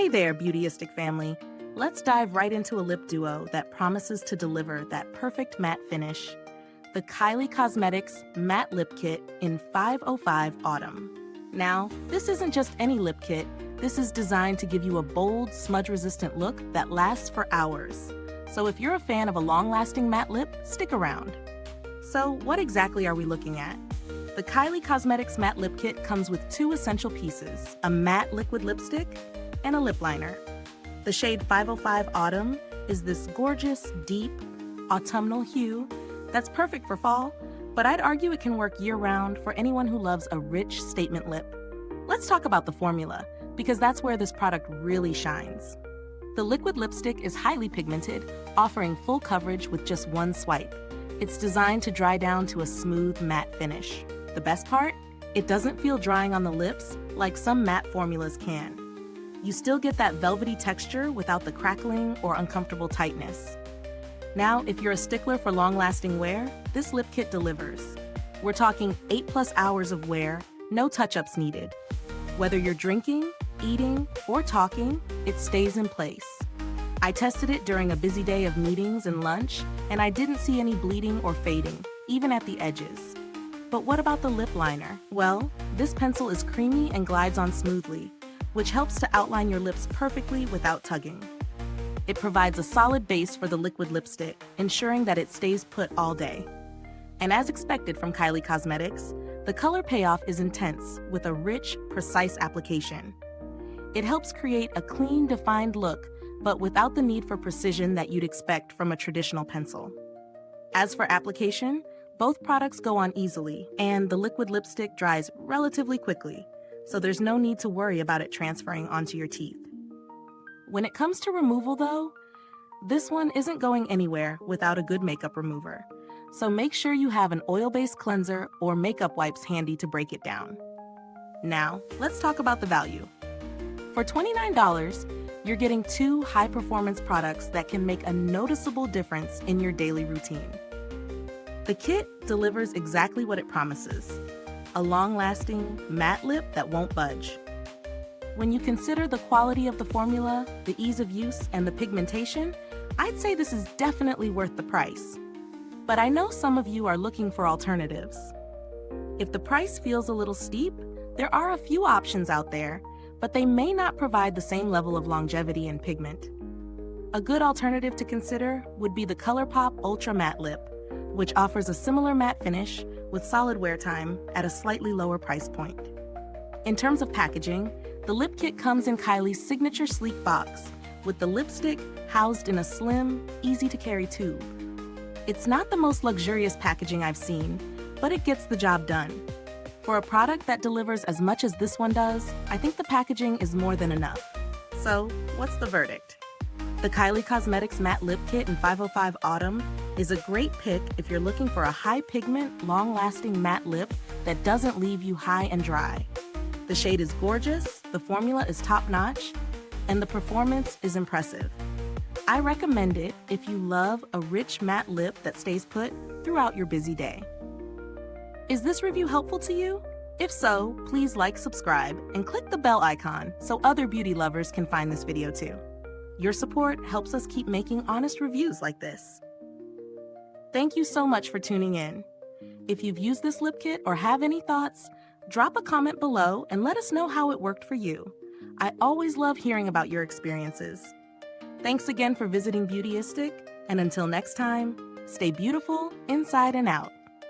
Hey there, Beautyistic family. Let's dive right into a lip duo that promises to deliver that perfect matte finish. The Kylie Cosmetics Matte Lip Kit in 505 Autumn. Now, this isn't just any lip kit. This is designed to give you a bold, smudge-resistant look that lasts for hours. So if you're a fan of a long-lasting matte lip, stick around. So what exactly are we looking at? The Kylie Cosmetics Matte Lip Kit comes with two essential pieces, a matte liquid lipstick and a lip liner. The shade 505 Autumn is this gorgeous, deep, autumnal hue that's perfect for fall, but I'd argue it can work year-round for anyone who loves a rich statement lip. Let's talk about the formula, because that's where this product really shines. The liquid lipstick is highly pigmented, offering full coverage with just one swipe. It's designed to dry down to a smooth, matte finish. The best part? It doesn't feel drying on the lips like some matte formulas can. You still get that velvety texture without the crackling or uncomfortable tightness. Now, if you're a stickler for long-lasting wear, this lip kit delivers. We're talking 8+ hours of wear, no touch-ups needed. Whether you're drinking, eating, or talking, it stays in place. I tested it during a busy day of meetings and lunch, and I didn't see any bleeding or fading, even at the edges. But what about the lip liner? Well, this pencil is creamy and glides on smoothly, which helps to outline your lips perfectly without tugging. It provides a solid base for the liquid lipstick, ensuring that it stays put all day. And as expected from Kylie Cosmetics, the color payoff is intense with a rich, precise application. It helps create a clean, defined look, but without the need for precision that you'd expect from a traditional pencil. As for application, both products go on easily, and the liquid lipstick dries relatively quickly, so there's no need to worry about it transferring onto your teeth. When it comes to removal though, this one isn't going anywhere without a good makeup remover, so make sure you have an oil-based cleanser or makeup wipes handy to break it down. Now, let's talk about the value. For $29, you're getting two high-performance products that can make a noticeable difference in your daily routine. The kit delivers exactly what it promises, a long-lasting matte lip that won't budge. When you consider the quality of the formula, the ease of use, and the pigmentation, I'd say this is definitely worth the price. But I know some of you are looking for alternatives. If the price feels a little steep, there are a few options out there, but they may not provide the same level of longevity and pigment. A good alternative to consider would be the ColourPop Ultra Matte Lip, which offers a similar matte finish with solid wear time at a slightly lower price point. In terms of packaging, the lip kit comes in Kylie's signature sleek box, with the lipstick housed in a slim, easy-to-carry tube. It's not the most luxurious packaging I've seen, but it gets the job done. For a product that delivers as much as this one does, I think the packaging is more than enough. So, what's the verdict? The Kylie Cosmetics Matte Lip Kit in 505 Autumn is a great pick if you're looking for a high-pigment, long-lasting matte lip that doesn't leave you high and dry. The shade is gorgeous, the formula is top-notch, and the performance is impressive. I recommend it if you love a rich matte lip that stays put throughout your busy day. Is this review helpful to you? If so, please like, subscribe, and click the bell icon so other beauty lovers can find this video too. Your support helps us keep making honest reviews like this. Thank you so much for tuning in. If you've used this lip kit or have any thoughts, drop a comment below and let us know how it worked for you. I always love hearing about your experiences. Thanks again for visiting Beautyistic, and until next time, stay beautiful inside and out.